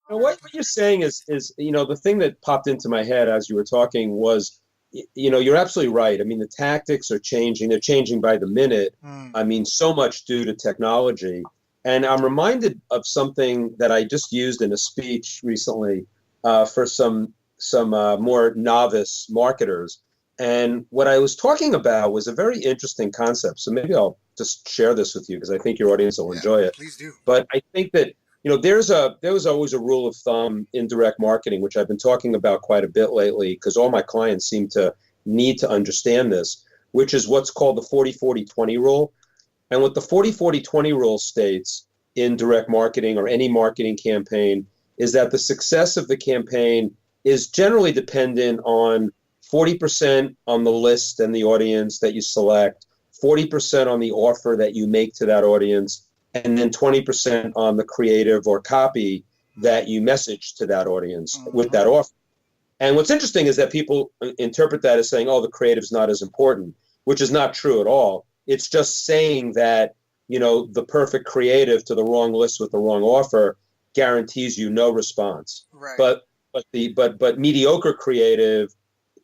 What you're saying is, the thing that popped into my head as you were talking was, you're absolutely right. I mean, the tactics are changing. They're changing by the minute. Mm. I mean, so much due to technology. And I'm reminded of something that I just used in a speech recently for some more novice marketers. And what I was talking about was a very interesting concept. So maybe I'll just share this with you because I think your audience will Yeah, enjoy it. please do. But I think that there was always a rule of thumb in direct marketing, which I've been talking about quite a bit lately because all my clients seem to need to understand this, which is what's called the 40-40-20 rule. And what the 40-40-20 rule states in direct marketing or any marketing campaign is that the success of the campaign is generally dependent on 40% on the list and the audience that you select, 40% on the offer that you make to that audience, and then 20% on the creative or copy that you message to that audience with Mm-hmm. that offer. And what's interesting is that people interpret that as saying, oh, the creative's not as important, which is not true at all. It's just saying that, the perfect creative to the wrong list with the wrong offer guarantees you no response. Right. But mediocre creative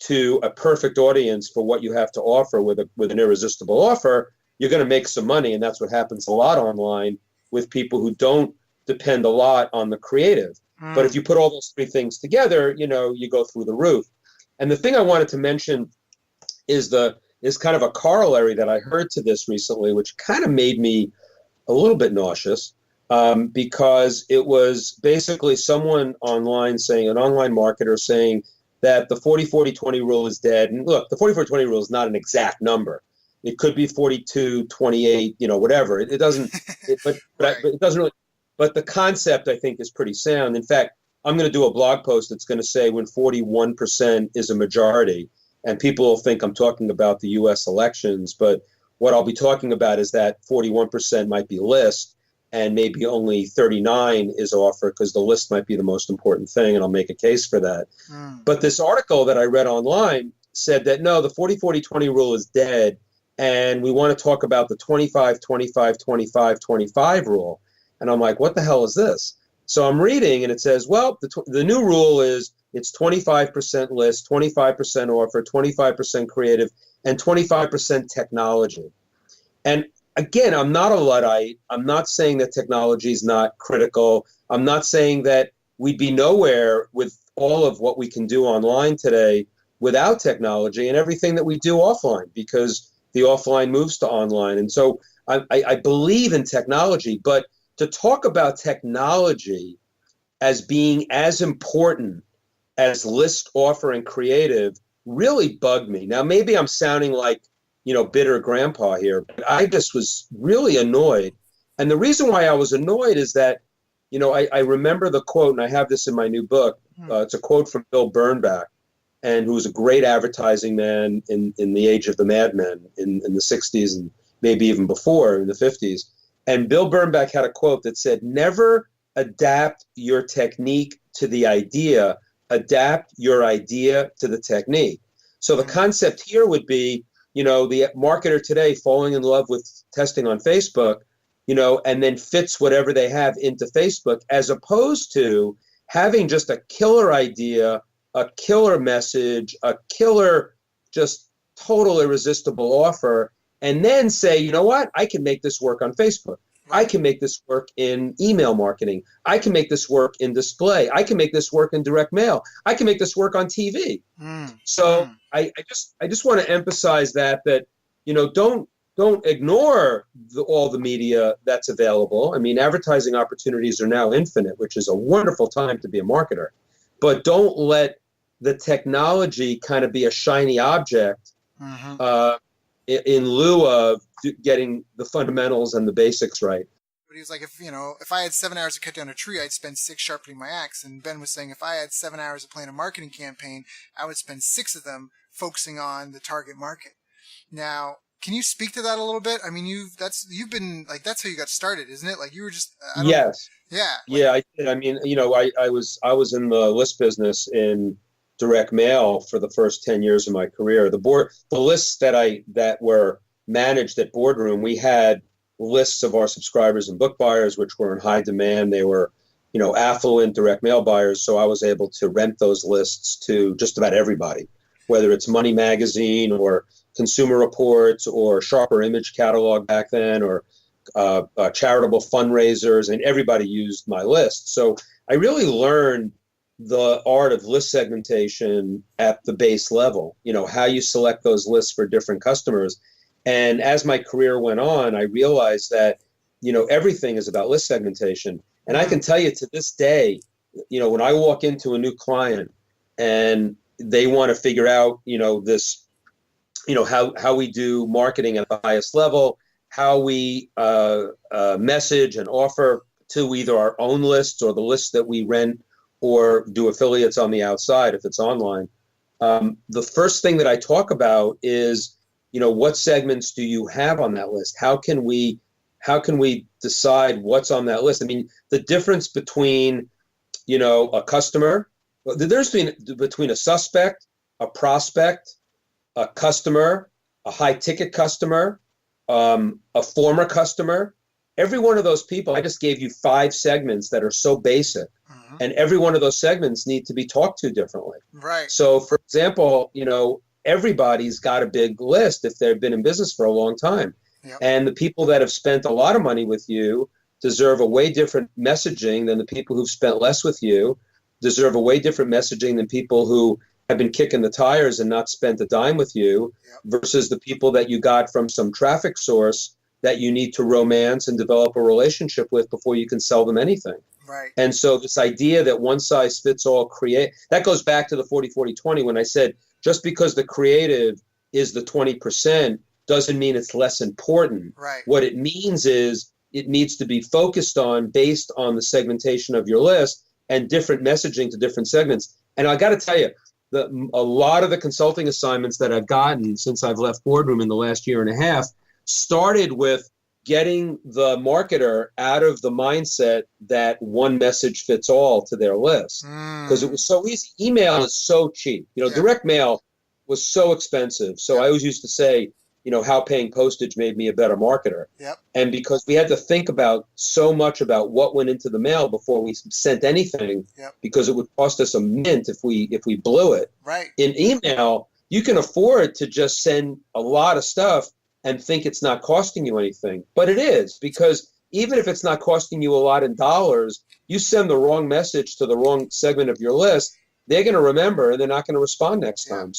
to a perfect audience for what you have to offer with an irresistible offer, you're going to make some money. And that's what happens a lot online with people who don't depend a lot on the creative. But if Mm. you put all those three things together, you go through the roof. And the thing I wanted to mention is kind of a corollary that I heard to this recently, which kind of made me a little bit nauseous, because it was basically someone online saying, an online marketer saying that the 40-40-20 rule is dead. And look, the 40-40-20 rule is not an exact number. It could be 42-28, whatever. It doesn't, Right. but it doesn't really, but the concept I think is pretty sound. In fact, I'm going to do a blog post that's going to say when 41% is a majority, and people will think I'm talking about the US elections, but what I'll be talking about is that 41% might be list and maybe only 39 is offer because the list might be the most important thing, and I'll make a case for that. Mm. But this article that I read online said that no, the 40-40-20 rule is dead, and we want to talk about the 25-25-25-25 rule. And I'm like, what the hell is this? So I'm reading, and it says, well, the new rule is it's 25% list, 25% offer, 25% creative, and 25% technology. And again, I'm not a Luddite. I'm not saying that technology is not critical. I'm not saying that we'd be nowhere with all of what we can do online today without technology and everything that we do offline, because the offline moves to online. And so I believe in technology, but to talk about technology as being as important as list, offer, and creative really bugged me. Now, maybe I'm sounding like, bitter grandpa here, but I just was really annoyed. And the reason why I was annoyed is that, I remember the quote, and I have this in my new book. Mm. It's a quote from Bill Bernbach, and who was a great advertising man in the age of the Mad Men in the 60s and maybe even before in the 50s. And Bill Bernbach had a quote that said, never adapt your technique to the idea, adapt your idea to the technique. So the Mm. concept here would be, the marketer today falling in love with testing on Facebook, and then fits whatever they have into Facebook, as opposed to having just a killer idea, a killer message, a killer, just total irresistible offer, and then say, you know what, I can make this work on Facebook. I Right. can make this work in email marketing. I can make this work in display. I can make this work in direct mail. I can make this work on TV. Mm. So Mm. I just want to emphasize that don't ignore all the media that's available. I mean, advertising opportunities are now infinite, which is a wonderful time to be a marketer. But don't let the technology kind of be a shiny object Mm-hmm. uh, in lieu of getting the fundamentals and the basics right. But he was like, if I had 7 hours to cut down a tree, I'd spend six sharpening my axe. And Ben was saying, if I had 7 hours to plan a marketing campaign, I would spend six of them focusing on the target market. Now, can you speak to that a little bit? I mean, you've been like, that's how you got started, isn't it? Like you were just, I don't know. Yes. Yeah. Like, Yeah, I did. I mean, I was in the list business in direct mail for the first 10 years of my career. The lists that were managed at Boardroom, we had lists of our subscribers and book buyers, which were in high demand. They were affluent direct mail buyers. So I was able to rent those lists to just about everybody, whether it's Money Magazine or Consumer Reports or Sharper Image Catalog back then, or charitable fundraisers, and everybody used my list. So I really learned the art of list segmentation at the base level, how you select those lists for different customers. And as my career went on, I realized that, everything is about list segmentation. And I can tell you to this day, when I walk into a new client and they want to figure out, this, how we do marketing at the highest level, how we message and offer to either our own lists or the lists that we rent or do affiliates on the outside if it's online. The first thing that I talk about is, what segments do you have on that list? How can we decide what's on that list? I mean, the difference between, a customer, the difference between a suspect, a prospect, a customer, a high ticket customer, a former customer, every one of those people, I just gave you 5 segments that are so basic. And every one of those segments need to be talked to differently. Right. So, for example, everybody's got a big list if they've been in business for a long time. Yep. And the people that have spent a lot of money with you deserve a way different messaging than the people who've spent less with you, deserve a way different messaging than people who have been kicking the tires and not spent a dime with you, versus the people that you got from some traffic source that you need to romance and develop a relationship with before you can sell them anything. Right. And so this idea that one size fits all that goes back to the 40-40-20 when I said, just because the creative is the 20% doesn't mean it's less important. Right. What it means is it needs to be focused on based on the segmentation of your list and different messaging to different segments. And I got to tell you, a lot of the consulting assignments that I've gotten since I've left Boardroom in the last year and a half started with getting the marketer out of the mindset that one message fits all to their list, because it was so easy. Email is so cheap. Direct mail was so expensive. So I always used to say, how paying postage made me a better marketer. Yep. And because we had to think about so much about what went into the mail before we sent anything, because it would cost us a mint if we blew it. Right. In email, you can afford to just send a lot of stuff and think it's not costing you anything. But it is, because even if it's not costing you a lot in dollars, you send the wrong message to the wrong segment of your list, they're going to remember and they're not going to respond next time.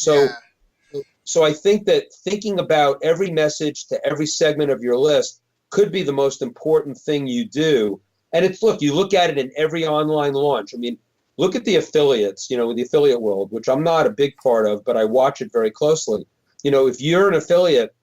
So I think that thinking about every message to every segment of your list could be the most important thing you do. And you look at it in every online launch. I mean, look at the affiliates, the affiliate world, which I'm not a big part of, but I watch it very closely. If you're an affiliate,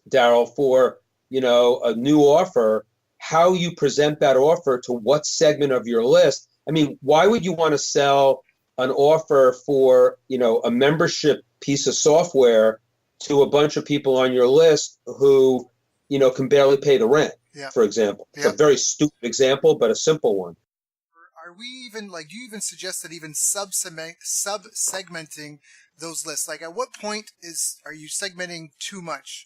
Daryl, for, a new offer, how you present that offer to what segment of your list. I mean, why would you want to sell an offer for, a membership piece of software to a bunch of people on your list who, can barely pay the rent, for example? It's a very stupid example, but a simple one. Are we even, do you even suggest that even sub-segmenting those lists? At what point are you segmenting too much?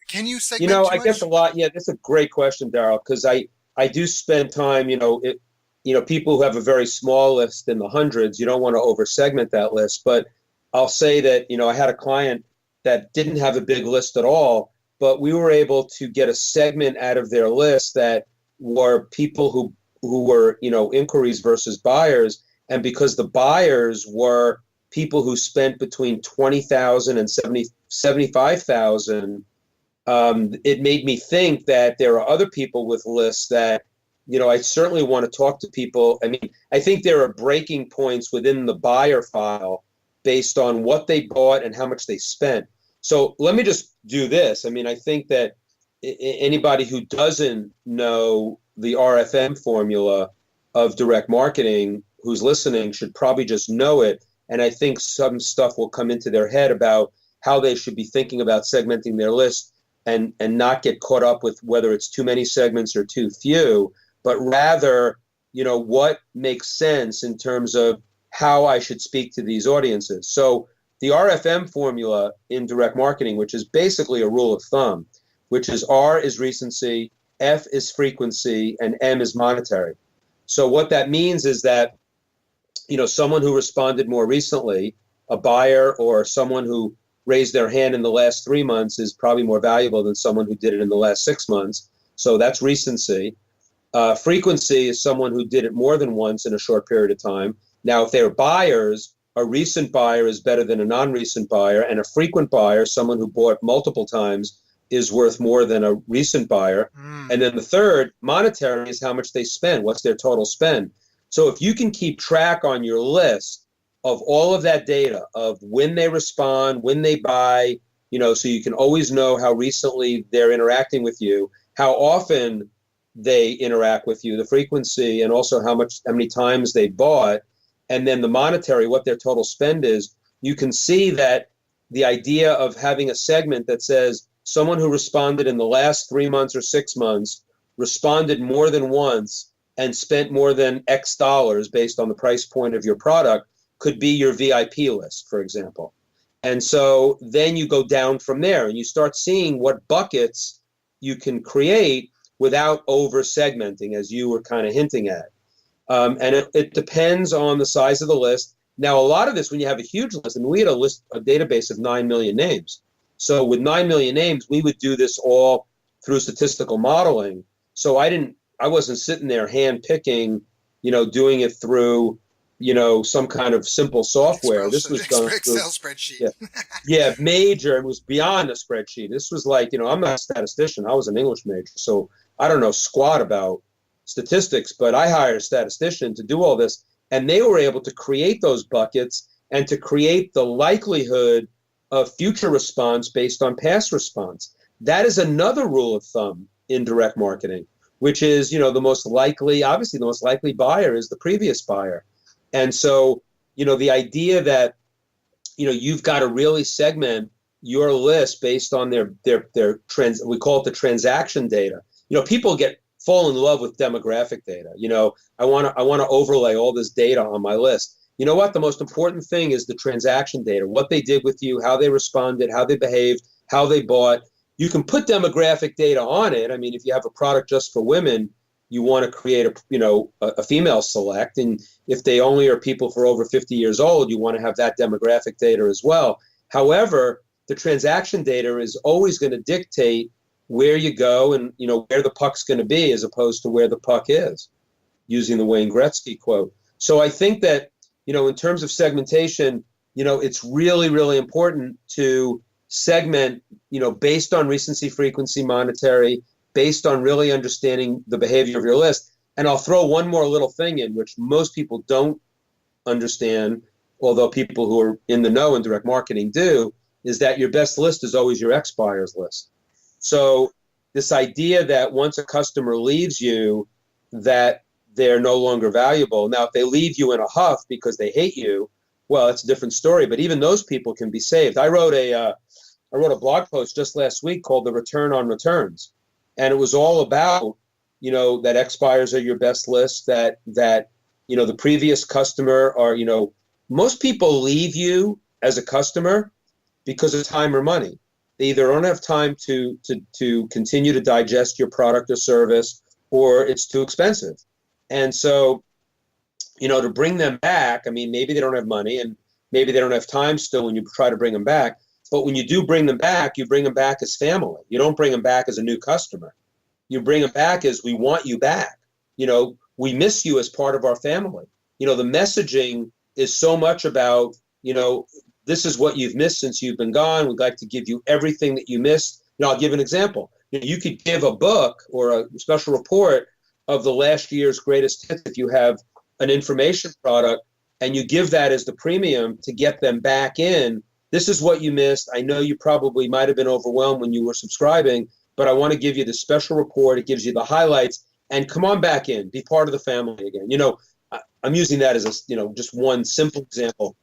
Can you segment too much? I guess a lot. Yeah, that's a great question, Daryl, because I do spend time, people who have a very small list in the hundreds, you don't want to over-segment that list. But I'll say that, I had a client that didn't have a big list at all, but we were able to get a segment out of their list that were people who were, inquiries versus buyers. And because the buyers were people who spent between $20,000 and $75,000, it made me think that there are other people with lists that, I certainly want to talk to people. I mean, I think there are breaking points within the buyer file based on what they bought and how much they spent. So let me just do this. I mean, I think that anybody who doesn't know the RFM formula of direct marketing who's listening should probably just know it. And I think some stuff will come into their head about how they should be thinking about segmenting their list and not get caught up with whether it's too many segments or too few, but rather, what makes sense in terms of how I should speak to these audiences. So the RFM formula in direct marketing, which is basically a rule of thumb, which is R is recency, F is frequency, and M is monetary. So what that means is that, someone who responded more recently, a buyer or someone who raised their hand in the last 3 months is probably more valuable than someone who did it in the last 6 months. So that's recency. Frequency is someone who did it more than once in a short period of time. Now, if they're buyers, a recent buyer is better than a non-recent buyer, and a frequent buyer, someone who bought multiple times, is worth more than a recent buyer. And then the third, monetary, is how much they spend. What's their total spend? So if you can keep track on your list of all of that data of when they respond, when they buy, so you can always know how recently they're interacting with you, how often they interact with you, the frequency, and also how many times they bought, and then the monetary, what their total spend is, you can see that the idea of having a segment that says someone who responded in the last 3 months or 6 months responded more than once and spent more than X dollars based on the price point of your product could be your VIP list, for example. And so then you go down from there and you start seeing what buckets you can create without over segmenting, as you were kind of hinting at. And it depends on the size of the list. Now, a lot of this, when you have a huge list, we had a database of 9 million names. So with 9 million names, we would do this all through statistical modeling. So I wasn't sitting there hand picking, doing it through, some kind of simple software. This was done Excel spreadsheet. Yeah, major. It was beyond a spreadsheet. This was like, I'm not a statistician. I was an English major, so I don't know squat about statistics, but I hired a statistician to do all this, and they were able to create those buckets and to create the likelihood of future response based on past response. That is another rule of thumb in direct marketing, which is, the most likely buyer is the previous buyer. And so, the idea that, you've got to really segment your list based on their we call it the transaction data. People fall in love with demographic data. I want to overlay all this data on my list. You know what? The most important thing is the transaction data, what they did with you, how they responded, how they behaved, how they bought. You can put demographic data on it. I mean, if you have a product just for women, you want to create a female select. And if they only are people for over 50 years old, you want to have that demographic data as well. However, the transaction data is always going to dictate where you go and, where the puck's going to be as opposed to where the puck is, using the Wayne Gretzky quote. So I think that, in terms of segmentation, it's really, really important to segment, based on recency, frequency, monetary, based on really understanding the behavior of your list. And I'll throw one more little thing in, which most people don't understand, although people who are in the know in direct marketing do, is that your best list is always your ex-buyers list. So this idea that once a customer leaves you, that they're no longer valuable. Now, if they leave you in a huff because they hate you, well, that's a different story. But even those people can be saved. I wrote a blog post just last week called "The Return on Returns," and it was all about, that ex-buyers are your best list. That the previous customer are, most people leave you as a customer because of time or money. They either don't have time to continue to digest your product or service, or it's too expensive. And so, to bring them back, I mean, maybe they don't have money and maybe they don't have time still when you try to bring them back. But when you do bring them back, you bring them back as family. You don't bring them back as a new customer. You bring them back as we want you back. We miss you as part of our family. The messaging is so much about, this is what you've missed since you've been gone. We'd like to give you everything that you missed. I'll give an example. You could give a book or a special report of the last year's greatest hits if you have an information product and you give that as the premium to get them back in. This is what you missed. I know you probably might have been overwhelmed when you were subscribing, but I want to give you the special report. It gives you the highlights, and come on back in, be part of the family again. I'm using that as just one simple example.